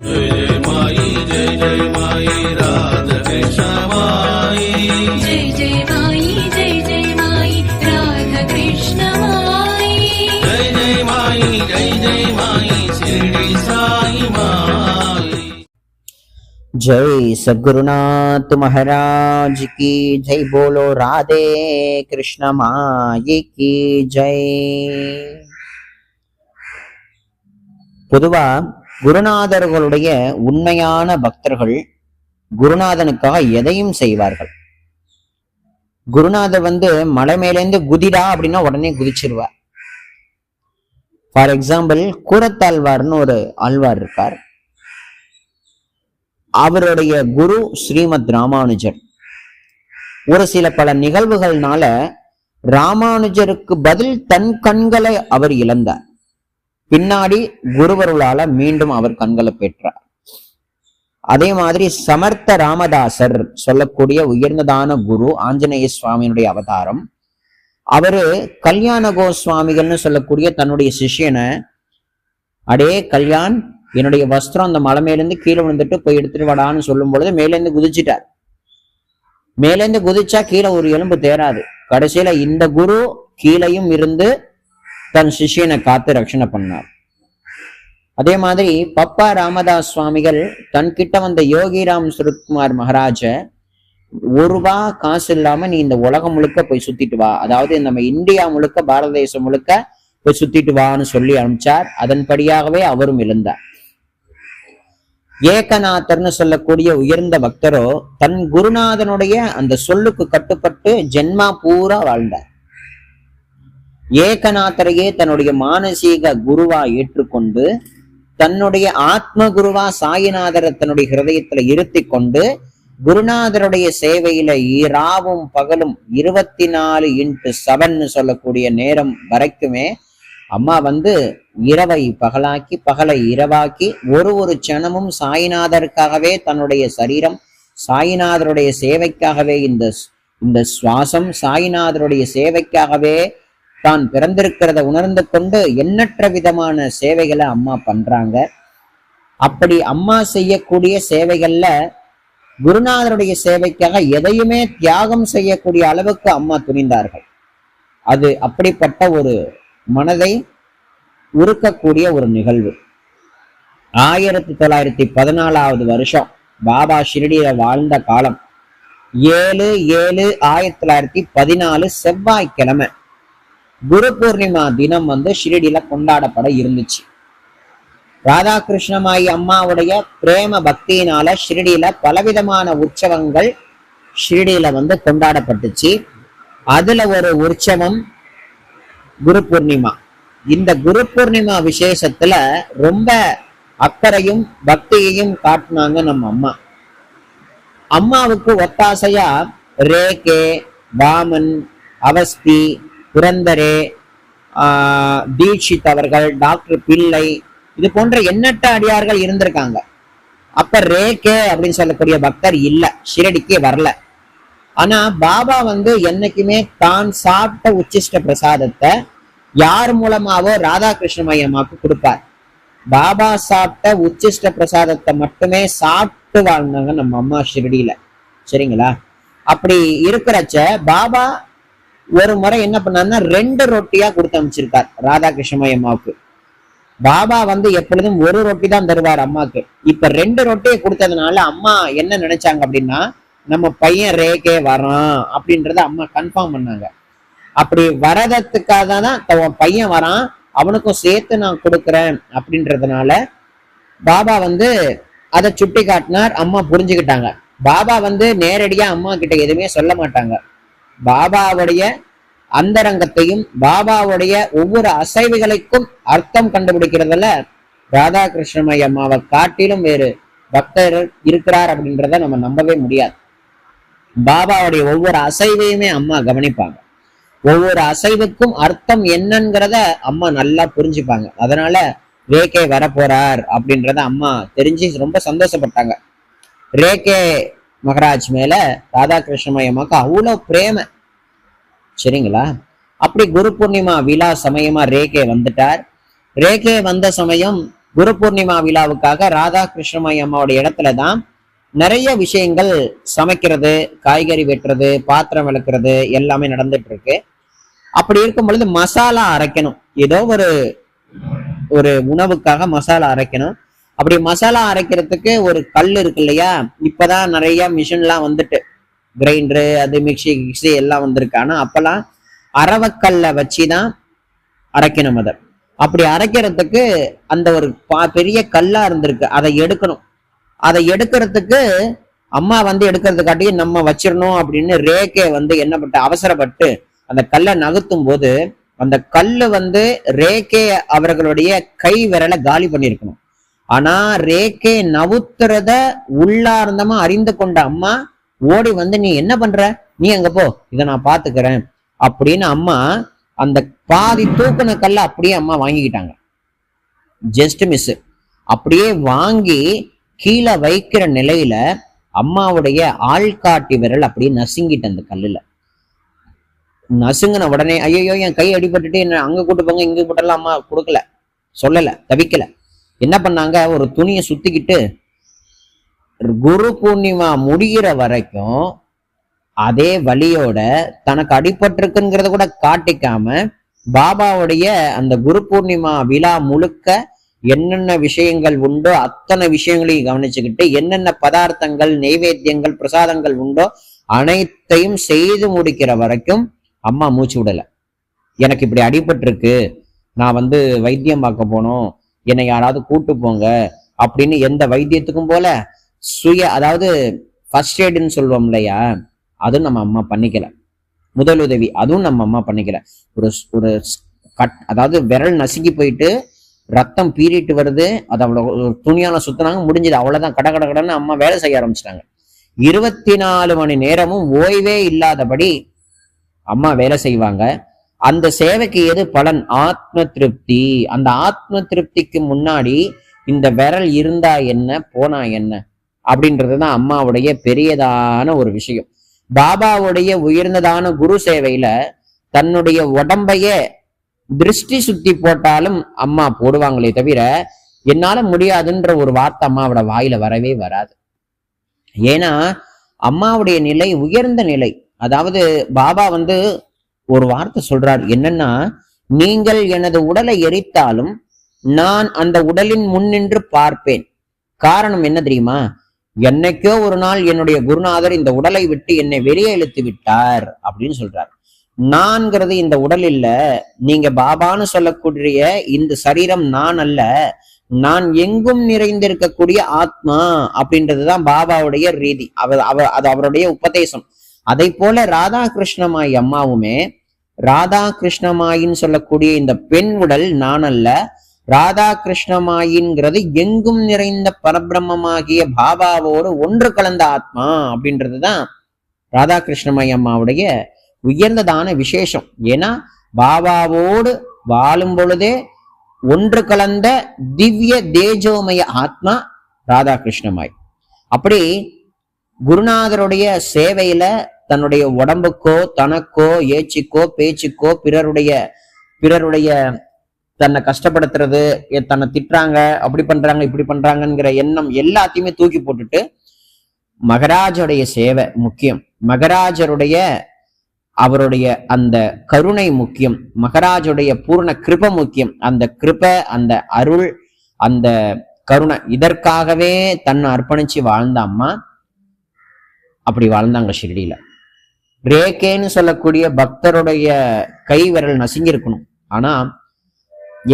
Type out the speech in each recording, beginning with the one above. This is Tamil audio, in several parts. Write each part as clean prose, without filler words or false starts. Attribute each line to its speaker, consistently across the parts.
Speaker 1: जय जय माई राधा कृष्ण माई
Speaker 2: जय जय माई राधा कृष्ण माई
Speaker 1: जय माई शिरडी साई माई।
Speaker 3: जय सद्गुरुनाथ महाराज की जय। बोलो राधे कृष्ण माई की जय। பொதுவா குருநாதர்களுடைய உண்மையான பக்தர்கள் குருநாதனுக்காக எதையும் செய்வார்கள். குருநாதர் மலை மேலேந்து குதிடா அப்படின்னா உடனே குதிச்சிருவார். ஃபார் எக்ஸாம்பிள் கூரத்தாழ்வார்னு ஒரு ஆழ்வார் இருக்கார். அவருடைய குரு ஸ்ரீமத் ராமானுஜர். ஒரு சில பல நிகழ்வுகள்னால ராமானுஜருக்கு பதில் தன் கண்களை அவர் இழந்தார். பின்னாடி குருவருளால மீண்டும் அவர் கண்களை பெற்றார். அதே மாதிரி சமர்த்த ராமதாசர் சொல்லக்கூடிய உயர்ந்ததான குரு ஆஞ்சநேய சுவாமியினுடைய அவதாரம். அவரு கல்யாண கோஸ்வாமிகள்னு சொல்லக்கூடிய தன்னுடைய சிஷ்யனை, அடே கல்யாண், என்னுடைய வஸ்திரம் அந்த மலை மேலேருந்து கீழே விழுந்துட்டு போய் எடுத்துட்டு வாடான்னு சொல்லும் பொழுது மேலேருந்து குதிச்சுட்டார். மேலேருந்து குதிச்சா கீழே ஒரு எலும்பு தேராது. கடைசியில இந்த குரு கீழையும் இருந்து தன் சிஷியனை காத்து ரட்சணை பண்ணார். அதே மாதிரி பப்பா ராமதாஸ் சுவாமிகள் தன் கிட்ட வந்த யோகிராம் சுரத்குமார் மகாராஜ, ஒரு ரூபா காசு இல்லாம நீ இந்த உலகம் முழுக்க போய் சுத்திட்டு வா, அதாவது நம்ம இந்தியா முழுக்க பாரத தேசம் முழுக்க போய் சுத்திட்டு வான்னு சொல்லி அனுப்பிச்சார். அதன்படியாகவே அவரும் எழுந்தார். ஏகநாதர்னு சொல்லக்கூடிய உயர்ந்த பக்தரோ தன் குருநாதனுடைய அந்த சொல்லுக்கு கட்டுப்பட்டு ஜென்மா பூரா வாழ்ந்தார். ஏகநாதரையே தன்னுடைய மானசீக குருவா ஏற்றுக்கொண்டு தன்னுடைய ஆத்ம குருவா சாயிநாதரை தன்னுடைய ஹிருதயத்துல இருத்தி கொண்டு குருநாதருடைய சேவையில ராவும் பகலும் 24x7 சொல்லக்கூடிய நேரம் வரைக்குமே அம்மா இரவை பகலாக்கி பகலை இரவாக்கி ஒரு க்ஷணமும் சாயிநாதருக்காகவே தன்னுடைய சரீரம், சாயிநாதருடைய சேவைக்காகவே இந்த சுவாசம், சாயிநாதருடைய சேவைக்காகவே தான் பிறந்திருக்கிறத உணர்ந்து கொண்டு எண்ணற்ற விதமான சேவைகளை அம்மா பண்றாங்க. அப்படி அம்மா செய்யக்கூடிய சேவைகள்ல குருநாதருடைய சேவைக்காக எதையுமே தியாகம் செய்யக்கூடிய அளவுக்கு அம்மா துணிந்தார்கள். அது அப்படிப்பட்ட ஒரு மனதை உருக்கக்கூடிய ஒரு நிகழ்வு. 1914 வருஷம் பாபா ஷிரடியில வாழ்ந்த காலம் 7/7/1914 செவ்வாய்க்கிழமை குரு பூர்ணிமா தினம் ஷிரடியில கொண்டாடப்பட இருந்துச்சு. ராதாகிருஷ்ணமாயி அம்மாவுடைய பிரேம பக்தியினால ஷிரடியில பலவிதமான உற்சவங்கள் ஷிரடியில கொண்டாடப்பட்டுச்சு. அதுல ஒரு உற்சவம் குரு பூர்ணிமா. இந்த குரு பூர்ணிமா விசேஷத்துல ரொம்ப அக்கறையும் பக்தியையும் காட்டினாங்க நம்ம அம்மா. அம்மாவுக்கு ஒத்தாசையா ரேகே, வாமன், அவஸ்தி, புரந்தரே, தீட்சித் அவர்கள், டாக்டர் பிள்ளை, இது போன்ற எண்ணற்ற அடியார்கள் இருந்திருக்காங்க. அப்ப ரேகே அப்படின்னு சொல்லக்கூடிய பக்தர் இல்ல, ஷிரடிக்கே வரல. ஆனா பாபா என்னைக்குமே தான் சாப்பிட்ட உச்சிஷ்ட பிரசாதத்தை யார் மூலமாவோ ராதாகிருஷ்ணமாயி அம்மாவுக்கு கொடுப்பார். பாபா சாப்பிட்ட உச்சிஷ்ட பிரசாதத்தை மட்டுமே சாப்பிட்டு வாழ்ந்தாங்க நம்ம அம்மா ஷிரடியில. சரிங்களா? அப்படி இருக்கிறச்ச பாபா ஒரு முறை என்ன பண்ணாருன்னா 2 ரொட்டியா கொடுத்து அமைச்சிருக்கார் ராதாகிருஷ்ணமாயி அம்மாவுக்கு. பாபா எப்பொழுதும் ஒரு ரொட்டி தான் தருவார் அம்மாக்கு. இப்ப 2 ரொட்டியை கொடுத்ததுனால அம்மா என்ன நினைச்சாங்க அப்படின்னா, நம்ம பையன் ரேகே வரான் அப்படின்றத அம்மா கன்ஃபார்ம் பண்ணாங்க. அப்படி வரதுக்காக தான் பையன் வரான், அவனுக்கும் சேர்த்து நான் கொடுக்குறேன் அப்படின்றதுனால பாபா அதை சுட்டி காட்டினார். அம்மா புரிஞ்சுக்கிட்டாங்க. பாபா நேரடியா அம்மா கிட்ட எதுவுமே சொல்ல மாட்டாங்க. பாபாவுடைய அந்தரங்கத்தையும் பாபாவுடைய ஒவ்வொரு அசைவுகளுக்கும் அர்த்தம் கண்டுபிடிக்கிறதுல ராதாகிருஷ்ணமாயி அம்மாவை காட்டிலும் வேறு பக்தர் இருக்கிறார் அப்படின்றத நம்ம நம்பவே முடியாது. பாபாவுடைய ஒவ்வொரு அசைவையுமே அம்மா கவனிப்பாங்க. ஒவ்வொரு அசைவுக்கும் அர்த்தம் என்னங்கிறத அம்மா நல்லா புரிஞ்சுப்பாங்க. அதனால ரேகே வரப்போறார் அப்படின்றத அம்மா தெரிஞ்சு ரொம்ப சந்தோஷப்பட்டாங்க. ரேகே மகராஜ் மேல ராதாகிருஷ்ணமாயி அம்மாவுக்கு அவ்வளவு பிரேம. சரிங்களா? அப்படி குரு பூர்ணிமா விழா சமயமா ரேகே வந்துட்டார். ரேகே வந்த சமயம் குரு பூர்ணிமா விழாவுக்காக ராதா கிருஷ்ணமாயி அம்மாவோட இடத்துல தான் நிறைய விஷயங்கள் சமைக்கிறது, காய்கறி வெட்டுறது, பாத்திரம் விளக்குறது எல்லாமே நடந்துட்டு இருக்கு. அப்படி இருக்கும் பொழுது மசாலா அரைக்கணும். ஏதோ ஒரு உணவுக்காக மசாலா அரைக்கணும். அப்படி மசாலா அரைக்கிறதுக்கு ஒரு கல் இருக்கு இல்லையா? இப்பதான் நிறைய மிஷின்லாம் வந்துட்டு, கிரைண்டரு, அது மிக்சி எல்லாம் வந்திருக்கு. ஆனா அப்பெல்லாம் அரவக்கல்ல வச்சுதான் அரைக்கணும். அதை அப்படி அரைக்கிறதுக்கு அந்த ஒரு பெரிய கல்லா இருந்திருக்கு, அதை எடுக்கணும். அதை எடுக்கிறதுக்கு அம்மா எடுக்கிறதுக்காட்டியும் நம்ம வச்சிடணும் அப்படின்னு ரேகே என்ன பட்ட அவசரப்பட்டு அந்த கல்லை நகர்த்தும் போது அந்த கல்லு ரேகே அவர்களுடைய கை விரலை காலி பண்ணிருக்கணும். ஆனா ரேகே நவுத்துறத உள்ளார்ந்தமா அறிந்து கொண்ட அம்மா ஓடி நீ என்ன பண்ற, நீ அங்க போ, இதை நான் பாத்துக்கிறேன் அப்படின்னு அம்மா அந்த பாதி தூக்குன கல்ல அப்படியே அம்மா வாங்கிக்கிட்டாங்க. Just miss. அப்படியே வாங்கி கீழே வைக்கிற நிலையில அம்மாவுடைய ஆள்காட்டி விரல் அப்படியே நசுங்கிட்டு அந்த கல்லுல நசுங்கின உடனே ஐயோ என் கை அடிபட்டுட்டு என்ன அங்க கூட்டு போங்க இங்க கூட்டலாம் அம்மா கொடுக்கல, சொல்லல, தவிக்கல. என்ன பண்ணாங்க, ஒரு துணியை சுத்திக்கிட்டு குரு பூர்ணிமா முடிகிற வரைக்கும் அதே வலியோட தனக்கு அடிபட்டிருக்குங்கிறத கூட காட்டிக்காம பாபாவுடைய அந்த குரு பூர்ணிமா விழா முழுக்க என்னென்ன விஷயங்கள் உண்டோ அத்தனை விஷயங்களையும் கவனிச்சுக்கிட்டு என்னென்ன பதார்த்தங்கள், நெய்வேத்தியங்கள், பிரசாதங்கள் உண்டோ அனைத்தையும் செய்து முடிக்கிற வரைக்கும் அம்மா மூச்சு விடல. எனக்கு இப்படி அடிபட்டிருக்கு, நான் வைத்தியம் பார்க்க போனோம், என்னை யாராவது கூட்டு போங்க அப்படின்னு எந்த வைத்தியத்துக்கும் போல அதாவது ஃபர்ஸ்ட் எய்டுன்னு சொல்லுவோம் இல்லையா, அதுவும் நம்ம அம்மா பண்ணிக்கல. முதலுதவி அதுவும் நம்ம அம்மா பண்ணிக்கல. ஒரு அதாவது விரல் நசுங்கி போயிட்டு ரத்தம் பீறிட்டு வருது, அது அவ்வளவு ஒரு துணியால சுத்தினாங்க, முடிஞ்சது, அவ்வளவுதான். கடன்னு அம்மா வேலை செய்ய ஆரம்பிச்சிட்டாங்க. 24 மணி நேரமும் ஓய்வே இல்லாதபடி அம்மா வேலை செய்வாங்க. அந்த சேவைக்கு எது பலன்? ஆத்ம திருப்தி. அந்த ஆத்ம திருப்திக்கு முன்னாடி இந்த விரல் இருந்தா என்ன போனா என்ன அப்படின்றதுதான் அம்மாவுடைய பெரியதான ஒரு விஷயம். பாபாவுடைய உயர்ந்ததான குரு சேவையில தன்னுடைய உடம்பையே திருஷ்டி சுத்தி போட்டாலும் அம்மா போடுவாங்களே தவிர என்னால முடியாதுன்ற ஒரு வார்த்தை அம்மாவோட வாயில வரவே வராது. ஏன்னா அம்மாவுடைய நிலை உயர்ந்த நிலை. அதாவது பாபா ஒரு வார்த்தை சொல்றார், என்னன்னா, நீங்கள் எனது உடலை எரித்தாலும் நான் அந்த உடலின் முன் நின்று பார்ப்பேன். காரணம் என்ன தெரியுமா? என்னைக்கோ ஒரு நாள் என்னுடைய குருநாதர் இந்த உடலை விட்டு என்னை வெளியே இழுத்து விட்டார் அப்படின்னு சொல்றார். நான்கிறது இந்த உடல் இல்ல, நீங்க பாபான்னு சொல்லக்கூடிய இந்த சரீரம் நான் அல்ல, நான் எங்கும் நிறைந்திருக்கக்கூடிய ஆத்மா அப்படின்றதுதான் பாபாவுடைய ரீதி. அது அவருடைய உபதேசம். அதை போல ராதா கிருஷ்ணமாயி அம்மாவுமே ராதா கிருஷ்ணமாயின்னு சொல்லக்கூடிய இந்த பெண் உடல் நான் அல்ல, ராதா கிருஷ்ணமாயின்கிறது எங்கும் நிறைந்த பரபிரம்மமாகிய பாபாவோடு ஒன்று கலந்த ஆத்மா அப்படின்றதுதான் ராதா கிருஷ்ணமாயி அம்மாவுடைய உயர்ந்ததான விசேஷம். ஏன்னா பாபாவோடு வாழும் பொழுதே ஒன்று கலந்த திவ்ய தேஜோமய ஆத்மா ராதா கிருஷ்ணமாய். அப்படி குருநாதருடைய சேவையில தன்னுடைய உடம்புக்கோ தனக்கோ ஏச்சிக்கோ பேச்சுக்கோ பிறருடைய தன்னை கஷ்டப்படுத்துறது, தன்னை திட்டுறாங்க, அப்படி பண்றாங்க இப்படி பண்றாங்கிற எண்ணம் எல்லாத்தையுமே தூக்கி போட்டுட்டு மகராஜருடைய சேவை முக்கியம், மகராஜருடைய அவருடைய அந்த கருணை முக்கியம், மகராஜுடைய பூர்ண கிருபை முக்கியம். அந்த கிருபை, அந்த அருள், அந்த கருணை, இதற்காகவே தன்னை அர்ப்பணிச்சு வாழ்ந்த அம்மா அப்படி வாழ்ந்தாங்க ஷிரடியில. ரேகேன்னு சொல்லக்கூடிய பக்தருடைய கை விரல் நசுங்கிருக்கணும். ஆனா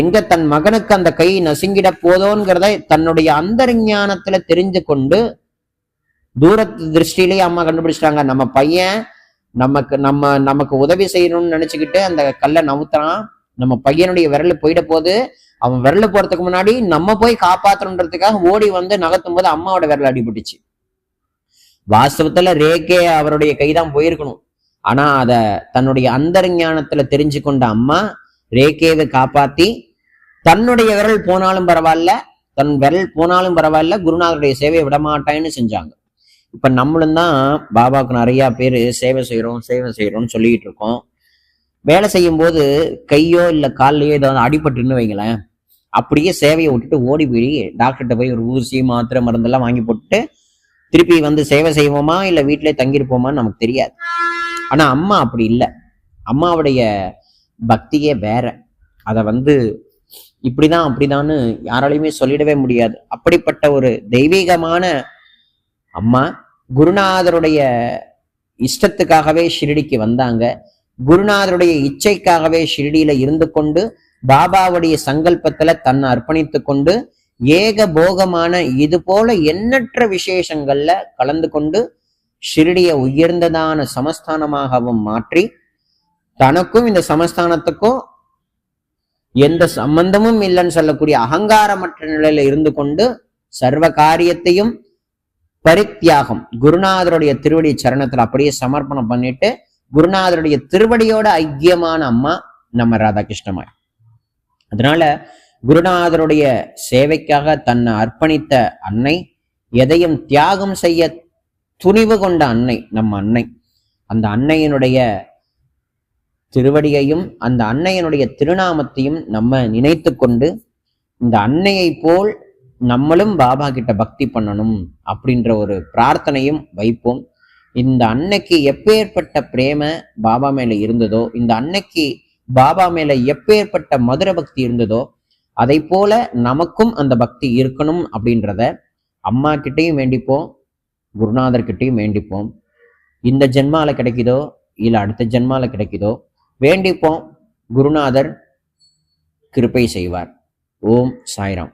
Speaker 3: எங்க தன் மகனுக்கு அந்த கை நசுங்கிட போதோங்கிறத தன்னுடைய அந்தர்ஞானத்துல தெரிஞ்சு கொண்டு தூரத்து திருஷ்டிலேயே அம்மா கண்டுபிடிச்சிட்டாங்க. நம்ம பையன் நமக்கு உதவி செய்யணும்னு நினைச்சுக்கிட்டு அந்த கல்லை நவுத்துறான், நம்ம பையனுடைய விரல் போயிட போது, அவன் விரல் போறதுக்கு முன்னாடி நம்ம போய் காப்பாற்றணுன்றதுக்காக ஓடி நகர்த்தும் போது அம்மாவோட விரல் அடிபட்டுச்சு. வாஸ்தவத்துல ரேகே அவருடைய கைதான் போயிருக்கணும். ஆனா அத தன்னுடைய அந்தர்ஞானத்துல தெரிஞ்சு கொண்ட அம்மா ரேகேவை காப்பாத்தி தன்னுடைய விரல் போனாலும் பரவாயில்ல, தன் விரல் போனாலும் பரவாயில்ல, குருநாதருடைய சேவையை விடமாட்டான்னு செஞ்சாங்க. இப்ப நம்மளும் தான் பாபாவுக்கு நிறைய பேரு சேவை செய்யறோம்னு சொல்லிட்டு இருக்கோம். வேலை செய்யும் போது கையோ இல்ல கால்லையோ ஏதாவது அடிபட்டுன்னு வைங்களேன், அப்படியே சேவையை விட்டுட்டு ஓடி போய் டாக்டர்கிட்ட போய் ஒரு ஊசி மாத்திரை மருந்தெல்லாம் வாங்கி போட்டு திருப்பி வந்து சேவை செய்வோமா இல்லை வீட்டிலே தங்கியிருப்போமான்னு நமக்கு தெரியாது. ஆனா அம்மா அப்படி இல்லை. அம்மாவுடைய பக்தியே வேற. அதை வந்து இப்படிதான் அப்படிதான்னு யாராலையுமே சொல்லிடவே முடியாது. அப்படிப்பட்ட ஒரு தெய்வீகமான அம்மா குருநாதருடைய இஷ்டத்துக்காகவே ஷிரடிக்கு வந்தாங்க. குருநாதருடைய இச்சைக்காகவே ஷிரடியில இருந்து கொண்டு பாபாவுடைய சங்கல்பத்துல தன்னை அர்ப்பணித்து கொண்டு ஏக போகமான இது போல எண்ணற்ற விசேஷங்கள்ல கலந்து கொண்டு ஷிரடிய உயர்ந்ததான சமஸ்தானமாகவும் மாற்றி தனக்கும் இந்த சமஸ்தானத்துக்கும் எந்த சம்பந்தமும் இல்லைன்னு சொல்லக்கூடிய அகங்காரமற்ற நிலையில இருந்து கொண்டு சர்வ காரியத்தையும் பரித்தியாகம் குருநாதருடைய திருவடி சரணத்துல அப்படியே சமர்ப்பணம் பண்ணிட்டு குருநாதருடைய திருவடியோட ஐக்கியமான அம்மா நம்ம ராதாகிருஷ்ணமாய். அதனால குருநாதருடைய சேவைக்காக தன்னை அர்ப்பணித்த அன்னை, எதையும் தியாகம் செய்ய துணிவு கொண்ட அன்னை நம்ம அன்னை. அந்த அன்னையினுடைய திருவடியையும் அந்த அன்னையினுடைய திருநாமத்தையும் நம்ம நினைத்து கொண்டு இந்த அன்னையை போல் நம்மளும் பாபா கிட்ட பக்தி பண்ணணும் அப்படின்ற ஒரு பிரார்த்தனையும் வைப்போம். இந்த அன்னைக்கு எப்பேற்பட்ட பிரேம பாபா மேல இருந்ததோ, இந்த அன்னைக்கு பாபா மேல எப்பேற்பட்ட மதுர பக்தி இருந்ததோ, அதை போல நமக்கும் அந்த பக்தி இருக்கணும் அப்படின்றத அம்மா கிட்டையும் வேண்டிப்போம், குருநாதர்கிட்டையும் வேண்டிப்போம். இந்த ஜென்மால கிடைக்குதோ இல்ல அடுத்த ஜென்மால கிடைக்குதோ வேண்டிப்போம். குருநாதர் கிருபை செய்வார். ஓம் சாய்ராம்.